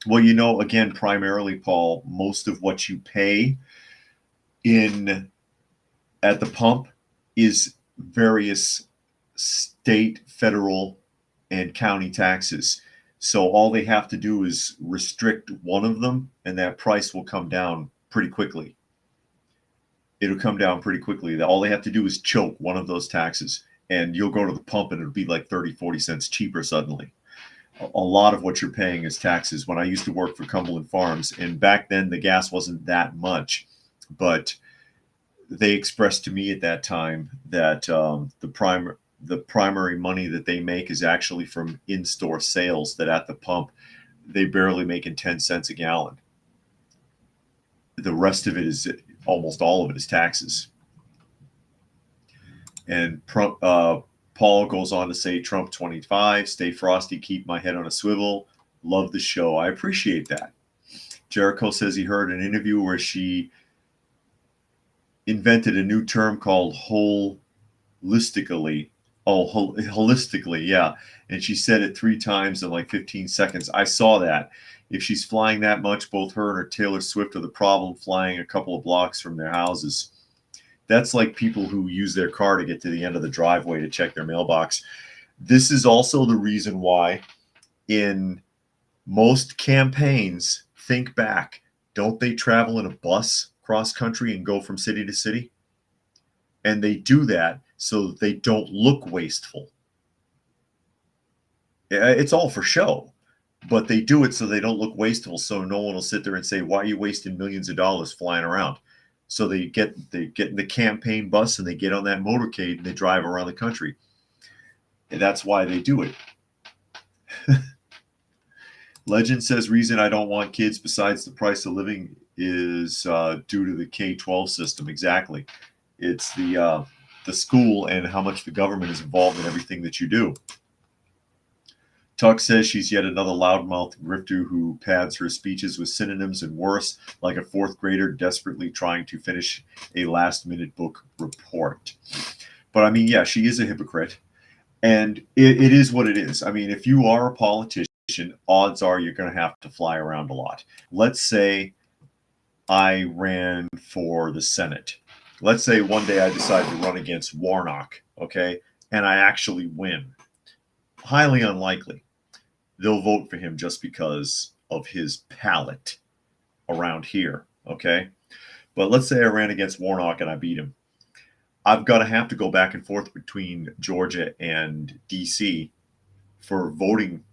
Well, you know, again, primarily, Paul, most of what you pay at the pump is various state, federal, and county taxes. So all they have to do is restrict one of them, and that price will come down pretty quickly. It'll come down pretty quickly. All they have to do is choke one of those taxes, and you'll go to the pump and it'll be like 30, 40 cents cheaper suddenly. A lot of what you're paying is taxes. When I used to work for Cumberland Farms, and back then the gas wasn't that much, but they expressed to me at that time that the primary money that they make is actually from in-store sales, that at the pump they barely making 10 cents a gallon. The rest of it is, almost all of it is taxes. And Paul goes on to say, Trump 25, stay frosty, keep my head on a swivel. Love the show. I appreciate that. Jericho says he heard an interview where she invented a new term called holistically. Oh, holistically, yeah. And she said it 3 times in like 15 seconds. I saw that. If she's flying that much, both her and her Taylor Swift are the problem, flying a couple of blocks from their houses. That's like people who use their car to get to the end of the driveway to check their mailbox. This is also the reason why in most campaigns, think back, don't they travel in a bus cross country and go from city to city? And they do that so that they don't look wasteful. It's all for show, but they do it so they don't look wasteful, so no one will sit there and say, why are you wasting millions of dollars flying around? So they get in the campaign bus and they get on that motorcade and they drive around the country. And that's why they do it. Legend says reason I don't want kids besides the price of living is due to the K-12 system. Exactly. It's the school and how much the government is involved in everything that you do. Tuck says she's yet another loudmouth grifter who pads her speeches with synonyms and worse, like a fourth grader desperately trying to finish a last-minute book report. But I mean, yeah, she is a hypocrite. And it is what it is. I mean, if you are a politician, odds are you're going to have to fly around a lot. Let's say I ran for the Senate. Let's say one day I decide to run against Warnock, okay, and I actually win. Highly unlikely. They'll vote for him just because of his palate around here, okay? But let's say I ran against Warnock and I beat him. I've got to have to go back and forth between Georgia and DC for voting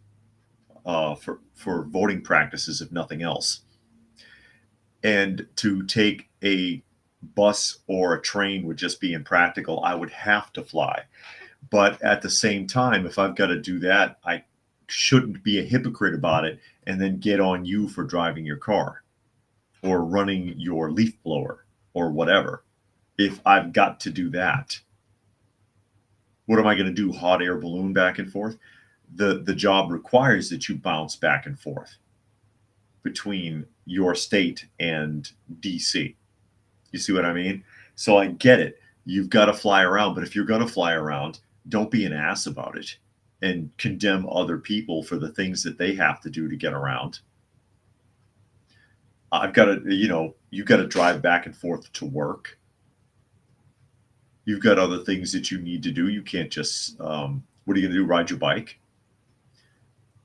for voting practices, if nothing else. And to take a bus or a train would just be impractical. I would have to fly. But at the same time, if I've got to do that, I shouldn't be a hypocrite about it and then get on you for driving your car or running your leaf blower or whatever. If I've got to do that, what am I going to do? Hot air balloon back and forth? The job requires that you bounce back and forth between your state and DC. You see what I mean? So I get it. You've got to fly around, but if you're going to fly around, don't be an ass about it and condemn other people for the things that they have to do to get around. I've got to, you've got to drive back and forth to work. You've got other things that you need to do. You can't just, what are you going to do? Ride your bike?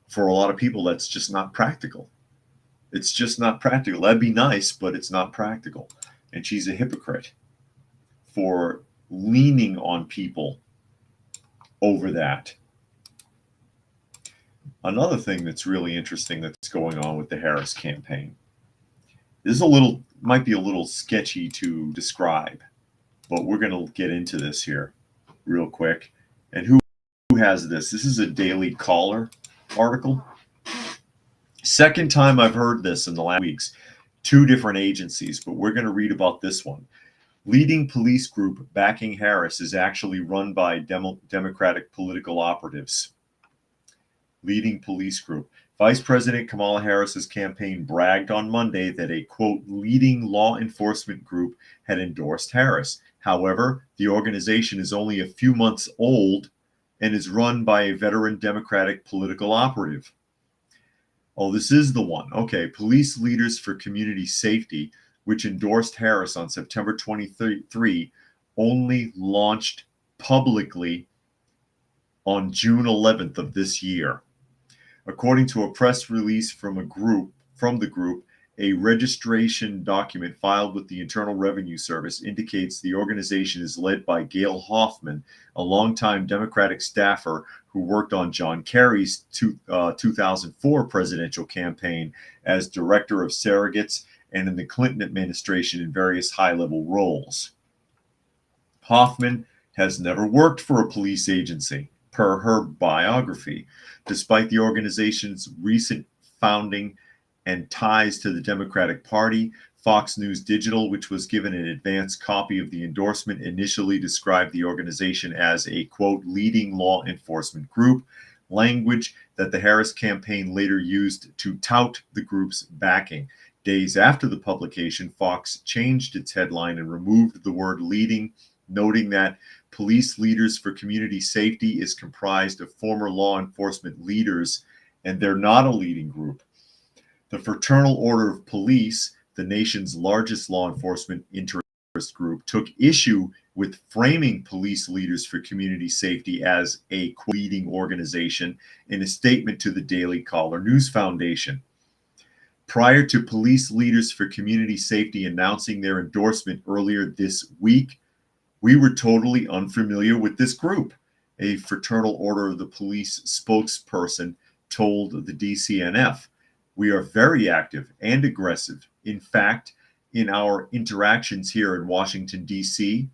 For a lot of people, that's just not practical. It's just not practical. That'd be nice, but it's not practical. And she's a hypocrite for leaning on people over that. Another thing that's really interesting that's going on with the Harris campaign is might be a little sketchy to describe, but we're going to get into this here real quick. And who has this? This is a Daily Caller article. Second time I've heard this in the last weeks. Two different agencies, but we're going to read about this one. Leading police group backing Harris is actually run by Democratic political operatives. Leading police group. Vice President Kamala Harris's campaign bragged on Monday that a, quote, leading law enforcement group had endorsed Harris. However, the organization is only a few months old and is run by a veteran Democratic political operative. Oh, this is the one. Okay, Police Leaders for Community Safety, which endorsed Harris on September 23, only launched publicly on June 11th of this year. According to a press release from the group, a registration document filed with the Internal Revenue Service indicates the organization is led by Gail Hoffman, a longtime Democratic staffer who worked on John Kerry's 2004 presidential campaign as director of surrogates and in the Clinton administration in various high-level roles. Hoffman has never worked for a police agency, per her biography, despite the organization's recent founding and ties to the Democratic Party. Fox News Digital, which was given an advance copy of the endorsement, initially described the organization as a, quote, leading law enforcement group, language that the Harris campaign later used to tout the group's backing. Days after the publication, Fox changed its headline and removed the word leading, noting that Police Leaders for Community Safety is comprised of former law enforcement leaders, and they're not a leading group. The Fraternal Order of Police, the nation's largest law enforcement interest group, took issue with framing Police Leaders for Community Safety as a leading organization in a statement to the Daily Caller News Foundation. Prior to Police Leaders for Community Safety announcing their endorsement earlier this week, we were totally unfamiliar with this group, a Fraternal Order of the Police spokesperson told the DCNF. We are very active and aggressive. In fact, in our interactions here in Washington, D.C.,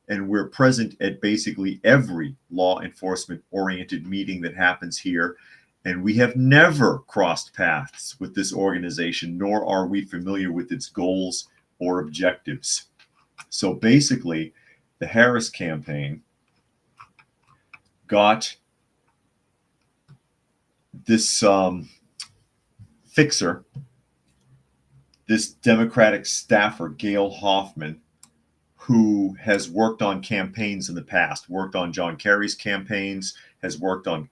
and we're present at basically every law enforcement-oriented meeting that happens here, And we have never crossed paths with this organization, nor are we familiar with its goals or objectives. So basically, the Harris campaign got this fixer, this Democratic staffer, Gail Hoffman, who has worked on campaigns in the past, worked on John Kerry's campaigns, has worked on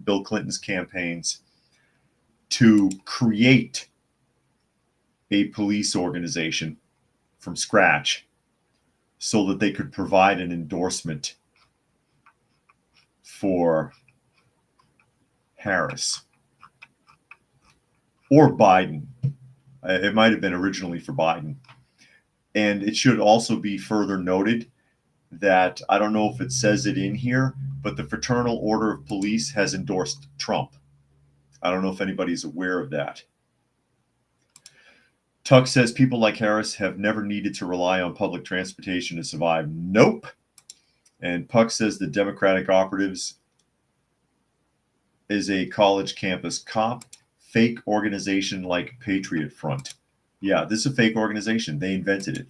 Bill Clinton's campaigns, to create a police organization from scratch so that they could provide an endorsement for Harris or Biden. It might have been originally for Biden. And it should also be further noted that, I don't know if it says it in here, but the Fraternal Order of Police has endorsed Trump. I don't know if anybody's aware of that. Tuck says people like Harris have never needed to rely on public transportation to survive. Nope. And Puck says the Democratic operatives is a college campus cop, fake organization like Patriot Front. Yeah, this is a fake organization. They invented it.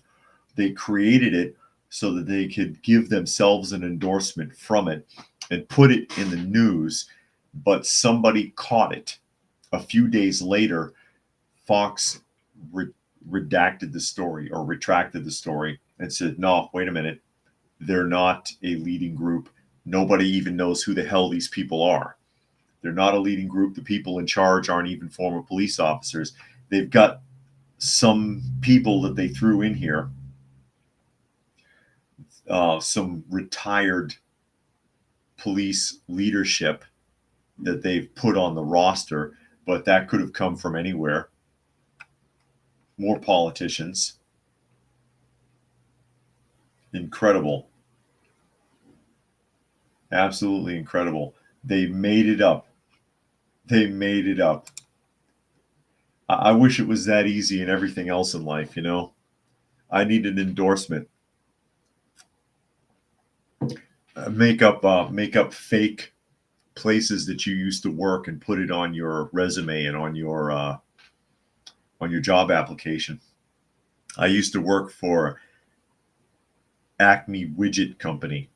They created it so that they could give themselves an endorsement from it and put it in the news, but somebody caught it. A few days later, Fox redacted the story or retracted the story and said, no, wait a minute. They're not a leading group. Nobody even knows who the hell these people are. They're not a leading group. The people in charge aren't even former police officers. They've got some people that they threw in here, some retired police leadership that they've put on the roster, but that could have come from anywhere. More politicians. Incredible. Absolutely incredible. They made it up. They made it up. I wish it was that easy in everything else in life, you know. I need an endorsement. Make up fake places that you used to work and put it on your resume and on your job application. I used to work for Acme Widget Company.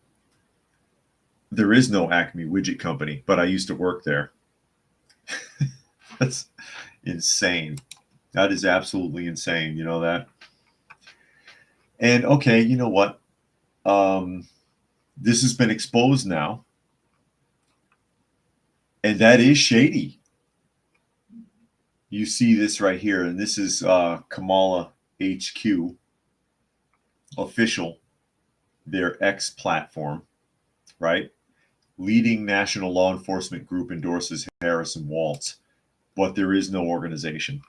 There is no Acme Widget Company, but I used to work there. That's insane. That is absolutely insane. You know that? And okay, you know what? This has been exposed now. And that is shady. You see this right here. And this is Kamala HQ official, their X platform, right? Leading national law enforcement group endorses Harris and Waltz, but there is no organization.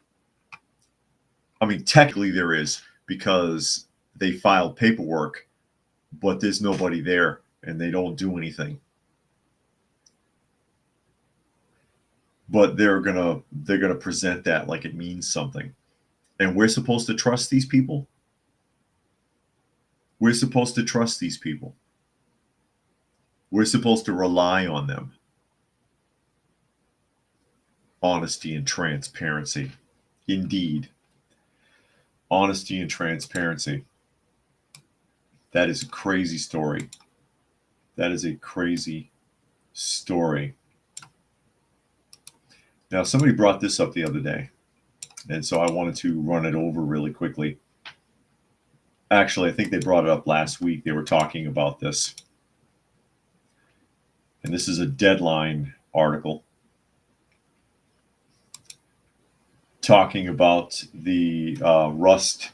I mean, technically there is, because they filed paperwork, but there's nobody there and they don't do anything. But they're gonna present that like it means something. And we're supposed to trust these people? We're supposed to trust these people. We're supposed to rely on them. Honesty and transparency. Indeed. Honesty and transparency. That is a crazy story. That is a crazy story. Now, somebody brought this up the other day, and so I wanted to run it over really quickly. Actually, I think they brought it up last week. They were talking about this. And this is a Deadline article talking about the Rust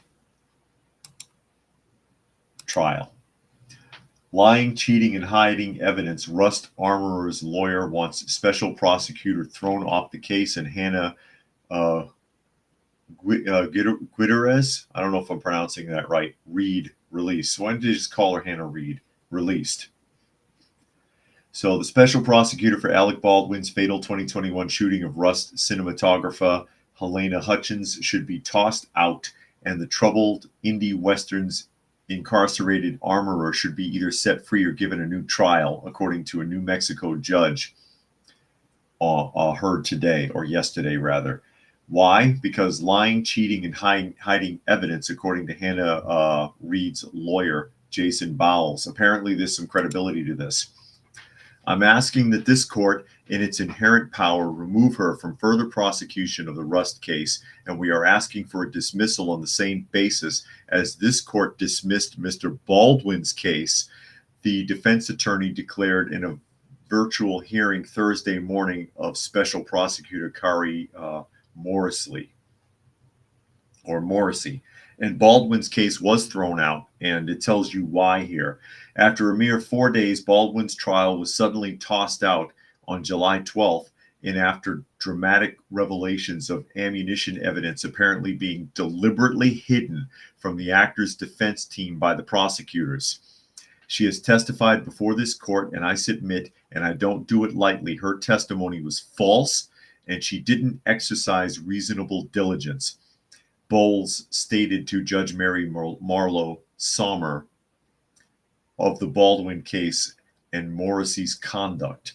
trial. Lying, cheating, and hiding evidence. Rust armorer's lawyer wants special prosecutor thrown off the case, and Hannah Gutierrez, I don't know if I'm pronouncing that right, Reed, released. Why didn't they just call her Hannah Reed? Released. So the special prosecutor for Alec Baldwin's fatal 2021 shooting of Rust cinematographer Helena Hutchins should be tossed out, and the troubled indie westerns incarcerated armorer should be either set free or given a new trial, according to a New Mexico judge heard today, or yesterday rather. Why? Because lying, cheating, and hiding evidence, according to Hannah Reid's lawyer, Jason Bowles. Apparently, there's some credibility to this. I'm asking that this court, in its inherent power, remove her from further prosecution of the Rust case, and we are asking for a dismissal on the same basis as this court dismissed Mr. Baldwin's case, the defense attorney declared in a virtual hearing Thursday morning of Special Prosecutor Kari Morrissey. And Baldwin's case was thrown out, and it tells you why here. After a mere 4 days, Baldwin's trial was suddenly tossed out on July 12th, and after dramatic revelations of ammunition evidence apparently being deliberately hidden from the actor's defense team by the prosecutors. She has testified before this court, and I submit, and I don't do it lightly, her testimony was false, and she didn't exercise reasonable diligence. Bowles stated to Judge Mary Marlowe Sommer of the Baldwin case and Morrissey's conduct.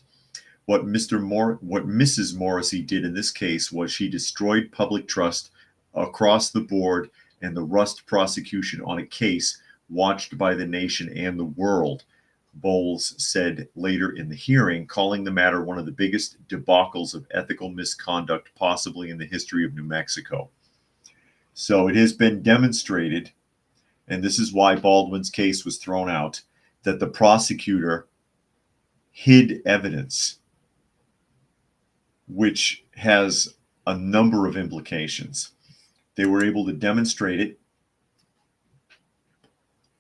What Mrs. Morrissey did in this case was she destroyed public trust across the board and the Rust prosecution on a case watched by the nation and the world, Bowles said later in the hearing, calling the matter one of the biggest debacles of ethical misconduct possibly in the history of New Mexico. So it has been demonstrated, and this is why Baldwin's case was thrown out, that the prosecutor hid evidence, which has a number of implications. They were able to demonstrate it,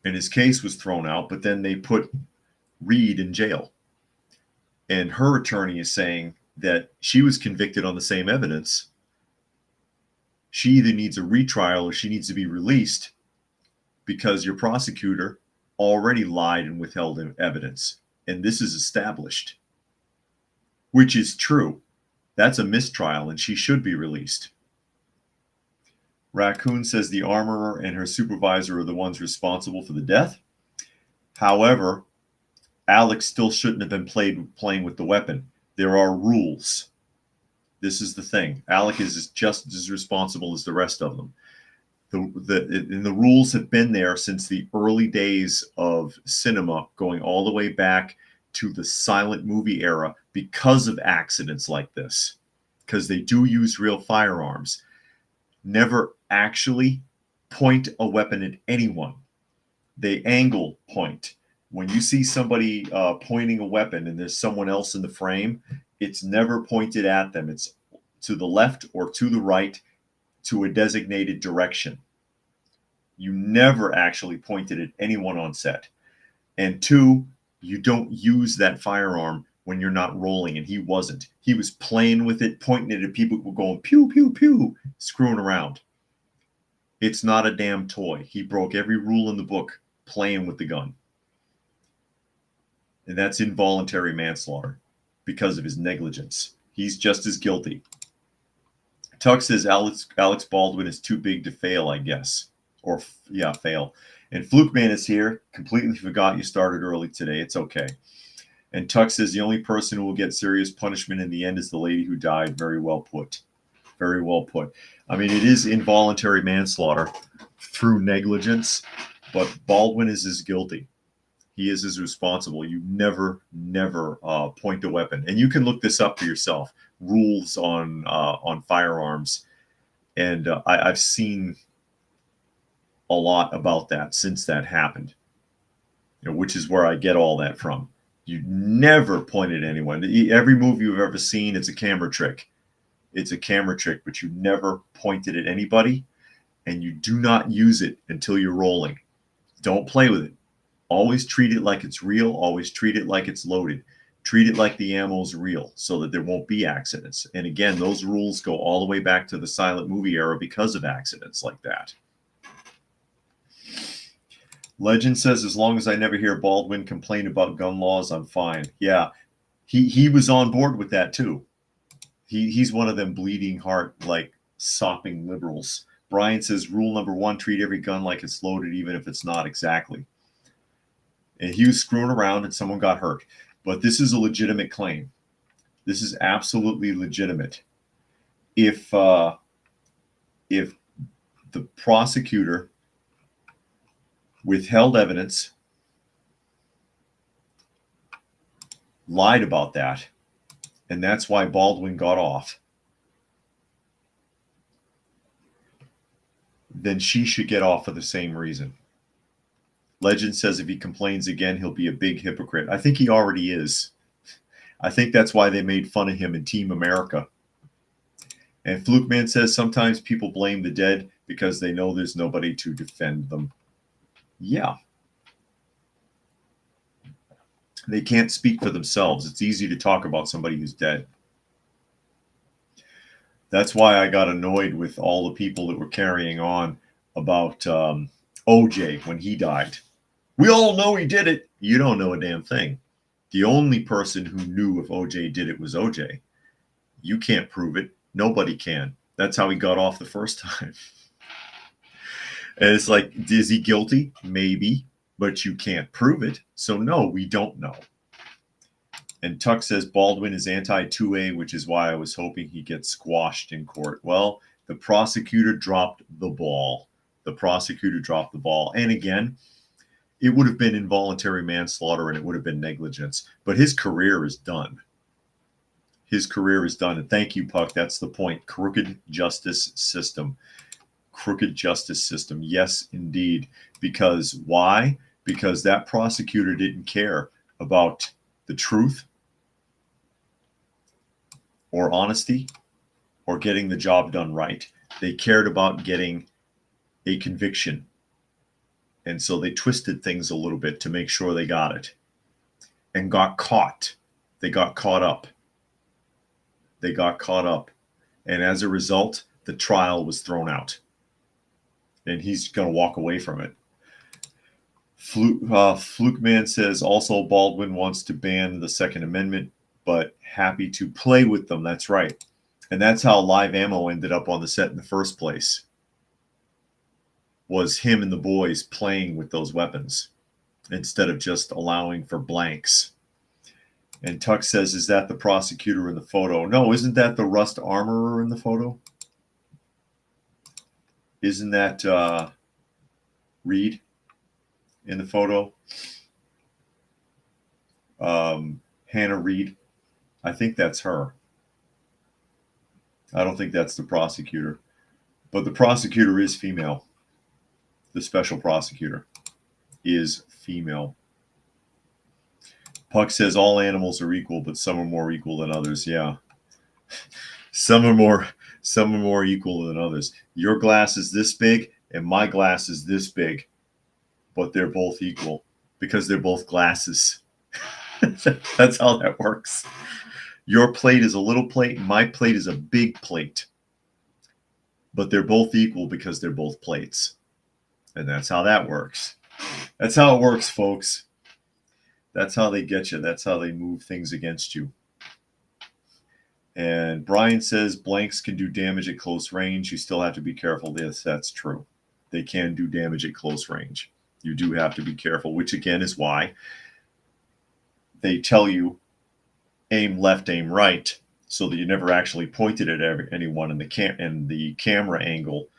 and his case was thrown out, but then they put Reid in jail. And her attorney is saying that she was convicted on the same evidence. She either needs a retrial or she needs to be released because your prosecutor already lied and withheld evidence. And this is established, which is true. That's a mistrial and she should be released. Raccoon says the armorer and her supervisor are the ones responsible for the death. However, Alex still shouldn't have been playing with the weapon. There are rules. This is the thing. Alec is just as responsible as the rest of them. The rules have been there since the early days of cinema, going all the way back to the silent movie era because of accidents like this, because they do use real firearms. Never actually point a weapon at anyone. They angle point. When you see somebody pointing a weapon and there's someone else in the frame, it's never pointed at them. It's to the left or to the right to a designated direction. You never actually pointed at anyone on set. And two, you don't use that firearm when you're not rolling, and he wasn't. He was playing with it, pointing it at people who were going pew, pew, pew, screwing around. It's not a damn toy. He broke every rule in the book playing with the gun. And that's involuntary manslaughter because of his negligence. He's just as guilty. Tuck says Alex Baldwin is too big to fail, I guess. Or, yeah, fail. And Fluke Man is here. Completely forgot you started early today. It's okay. And Tuck says the only person who will get serious punishment in the end is the lady who died. Very well put. Very well put. I mean, it is involuntary manslaughter through negligence, but Baldwin is as guilty. He is as responsible. You never point a weapon. And you can look this up for yourself. Rules on firearms. And I've seen a lot about that since that happened, which is where I get all that from. You never point at anyone. Every movie you've ever seen, it's a camera trick. It's a camera trick, but you never pointed at anybody, and you do not use it until you're rolling. Don't play with it. Always treat it like it's real. Always treat it like it's loaded. Treat it like the ammo is real so that there won't be accidents. And again, those rules go all the way back to the silent movie era because of accidents like that. Legend says, as long as I never hear Baldwin complain about gun laws, I'm fine. Yeah, he was on board with that too. He's one of them bleeding heart, like sopping liberals. Brian says, rule number 1, treat every gun like it's loaded, even if it's not exactly. And he was screwing around and someone got hurt. But this is a legitimate claim. This is absolutely legitimate. If the prosecutor withheld evidence, lied about that, and that's why Baldwin got off, then she should get off for the same reason. Legend says if he complains again, he'll be a big hypocrite. I think he already is. I think that's why they made fun of him in Team America. And Fluke Man says sometimes people blame the dead because they know there's nobody to defend them. Yeah. They can't speak for themselves. It's easy to talk about somebody who's dead. That's why I got annoyed with all the people that were carrying on about OJ when he died. We all know he did it. You don't know a damn thing. The only person who knew if OJ did it was OJ. You can't prove it. Nobody can. That's how he got off the first time. And it's like, is he guilty? Maybe, but you can't prove it. So no, we don't know. And Tuck says Baldwin is anti-2A, which is why I was hoping he gets squashed in court. Well, the prosecutor dropped the ball. The prosecutor dropped the ball. And again, it would have been involuntary manslaughter and it would have been negligence. But his career is done. His career is done. And thank you, Puck. That's the point. Crooked justice system. Crooked justice system. Yes, indeed. Because why? Because that prosecutor didn't care about the truth or honesty or getting the job done right. They cared about getting a conviction. And so they twisted things a little bit to make sure they got it and got caught. They got caught up. They got caught up. And as a result, the trial was thrown out. And he's going to walk away from it. Fluke Man says also Baldwin wants to ban the Second Amendment, but happy to play with them. That's right. And that's how Live Ammo ended up on the set in the first place. Was him and the boys playing with those weapons instead of just allowing for blanks. And Tuck says, is that the prosecutor in the photo? No, isn't that the Rust Armorer in the photo? Isn't that Reed in the photo? Hannah Reed. I think that's her. I don't think that's the prosecutor. But the prosecutor is female. The special prosecutor is female. Puck says all animals are equal, but some are more equal than others. Yeah. Some are more equal than others. Your glass is this big and my glass is this big, but they're both equal because they're both glasses. That's how that works. Your plate is a little plate and my plate is a big plate, but they're both equal because they're both plates. And that's how that works. That's how it works, folks. That's how they get you. That's how they move things against you. And Brian says blanks can do damage at close range. You still have to be careful. Yes, that's true. They can do damage at close range. You do have to be careful, which again is why they tell you aim left, aim right, so that you never actually pointed at anyone, and the camera angle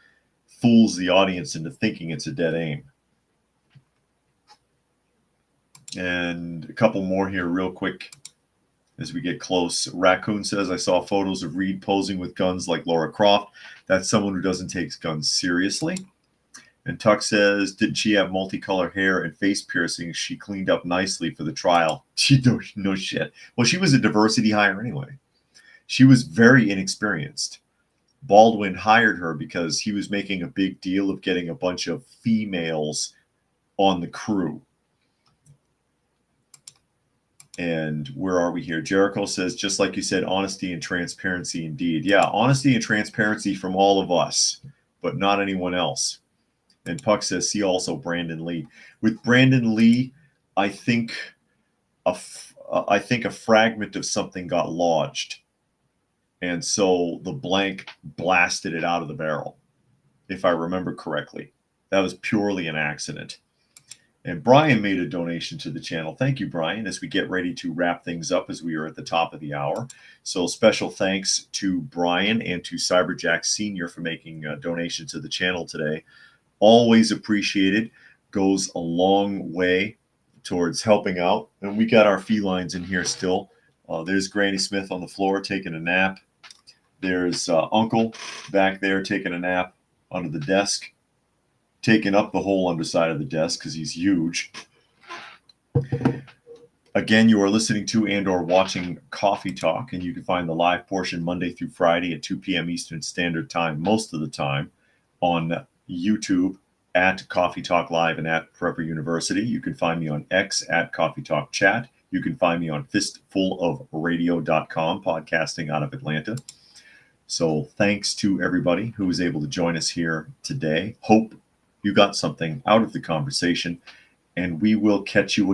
fools the audience into thinking it's a dead aim. And a couple more here real quick as we get close. Raccoon says, I saw photos of Reed posing with guns like Laura Croft. That's someone who doesn't take guns seriously. And Tuck says, didn't she have multicolored hair and face piercings? She cleaned up nicely for the trial. She no shit. Well, she was a diversity hire anyway. She was very inexperienced. Baldwin hired her because he was making a big deal of getting a bunch of females on the crew. And where are we here? Jericho says, just like you said, honesty and transparency indeed. Yeah, honesty and transparency from all of us, but not anyone else. And Puck says, see also Brandon Lee. With Brandon Lee, I think a fragment of something got lodged. And so the blank blasted it out of the barrel, if I remember correctly. That was purely an accident. And Brian made a donation to the channel. Thank you, Brian, as we get ready to wrap things up as we are at the top of the hour. So special thanks to Brian and to Cyberjack Sr. for making a donation to the channel today. Always appreciated. Goes a long way towards helping out. And we got our felines in here still. There's Granny Smith on the floor taking a nap. There's Uncle back there taking a nap under the desk, taking up the whole underside of the desk because he's huge. Again, you are listening to and or watching Coffee Talk, and you can find the live portion Monday through Friday at 2 p.m. Eastern Standard Time, most of the time, on YouTube at Coffee Talk Live and at Prepper University. You can find me on X at Coffee Talk Chat. You can find me on fistfulofradio.com, podcasting out of Atlanta. So thanks to everybody who was able to join us here today. Hope you got something out of the conversation, and we will catch you again.